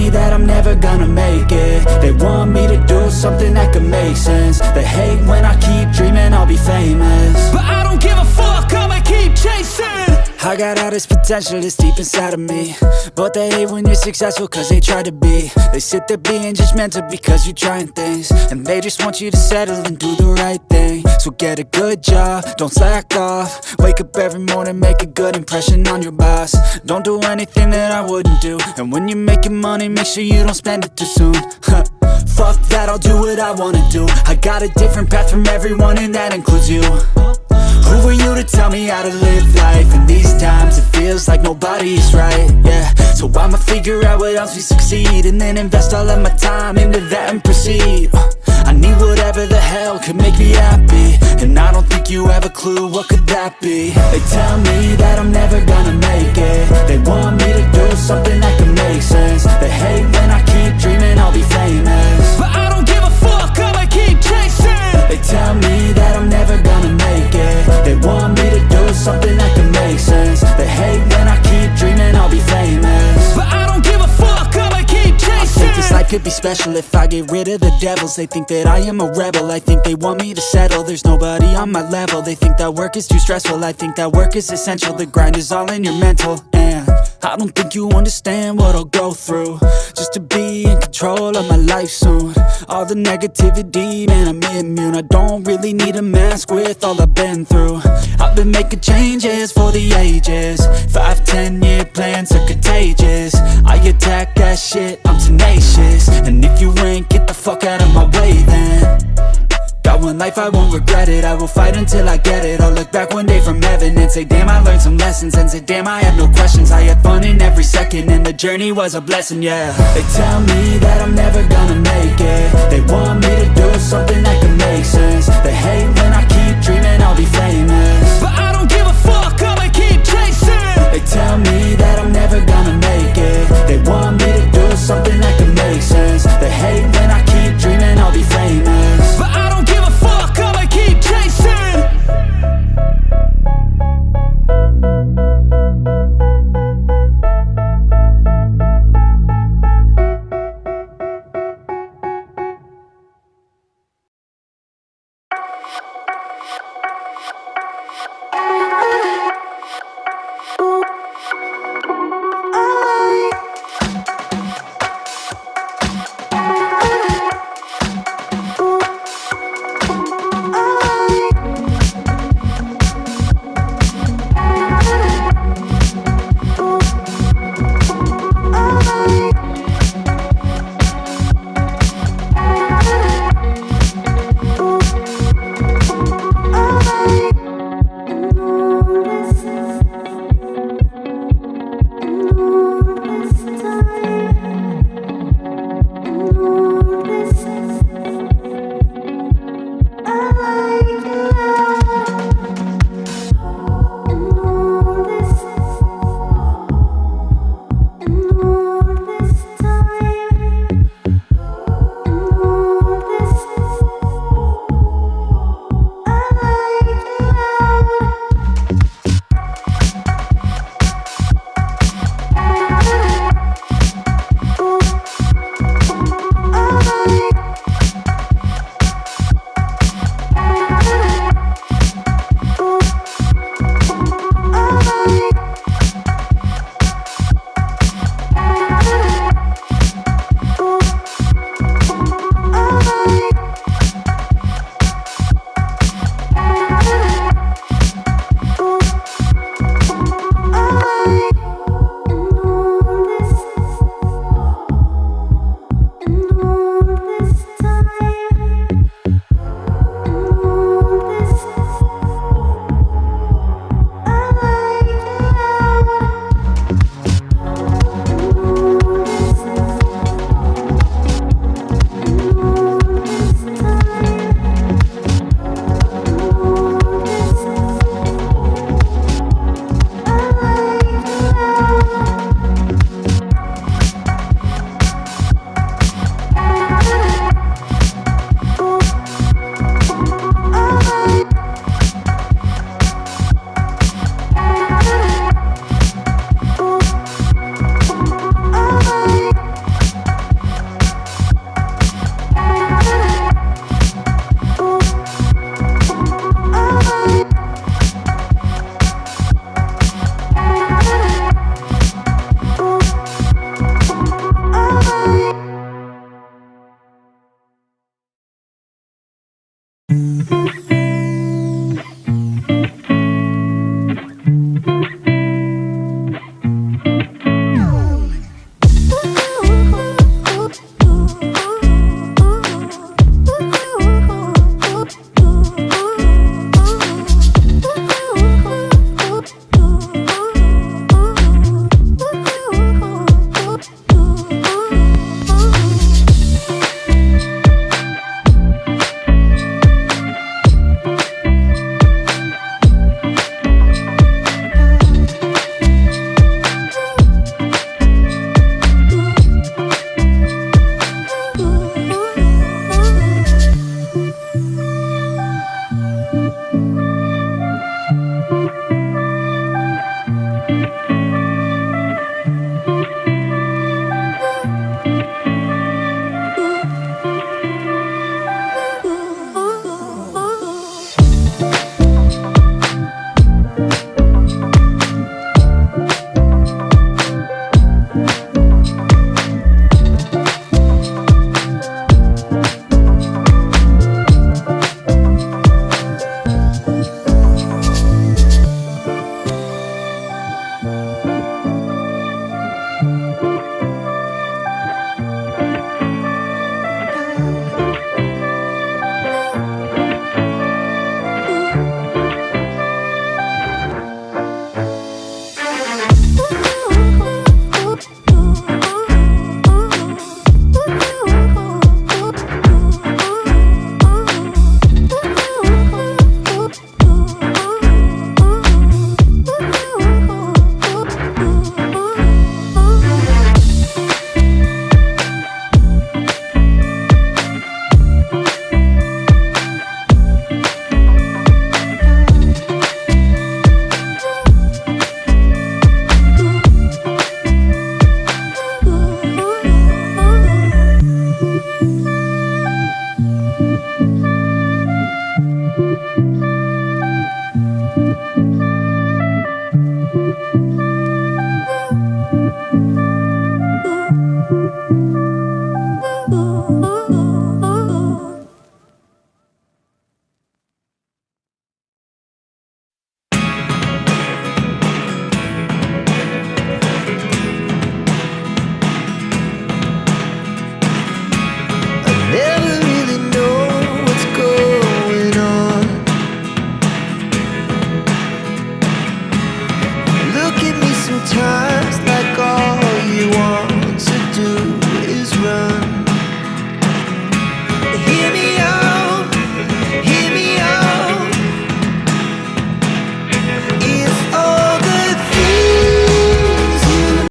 me that I'm never gonna make it. They want me to do something that could make sense. They hate when I keep dreaming I'll be famous, but I don't give a fuck, I'ma keep chasing. I got all this potential that's deep inside of me, but they hate when you're successful cause they try to be. They sit there being judgmental because you're trying things, and they just want you to settle and do the right thing. So get a good job, don't slack off. Wake up every morning, make a good impression on your boss. Don't do anything that I wouldn't do, and when you're making money, make sure you don't spend it too soon. Fuck that, I'll do what I wanna do. I got a different path from everyone, and that includes you. Who are you to tell me how to live life? In these times it feels like nobody's right, yeah. So I'ma figure out what else we succeed, and then invest all of my time into that and proceed. I need whatever the hell could make me happy, and I don't think you have a clue what could that be. They tell me that I'm never gonna make it. They want me to do something that can make sense. They hate when I keep dreaming I'll be famous, but I don't give a fuck, I'ma keep chasing. They tell me that I'm never gonna make it. They want me to do something that can make sense. They hate when I keep dreaming I'll be famous, but I don't give a fuck, I'ma keep chasing. I think this life could be special if I get rid of the devils. They think that I am a rebel, I think they want me to settle. There's nobody on my level, they think that work is too stressful. I think that work is essential, the grind is all in your mental. And I don't think you understand what I'll go through just to be in control of my life soon. All the negativity, man, I'm immune. I don't really need a mask with all I've been through. I've been making changes for the ages. 5-10 year plans are contagious. I attack that shit, I'm tenacious. And if you ain't, get the fuck out of my way then. Got one life, I won't regret it. I will fight until I get it. I'll look back one day from heaven and say damn, I learned some lessons. And say damn, I have no questions. I had fun in every second, and the journey was a blessing, yeah. They tell me that I'm never gonna make it. They want me to do something that can make sense. They hate when I keep dreaming I'll be famous, but I don't give a fuck, I'ma keep chasing. They tell me that I'm never gonna make it. They want me to do something that can make sense. They hate when I keep dreaming I'll be famous, but I don't give a fuck, I'ma keep chasing. you.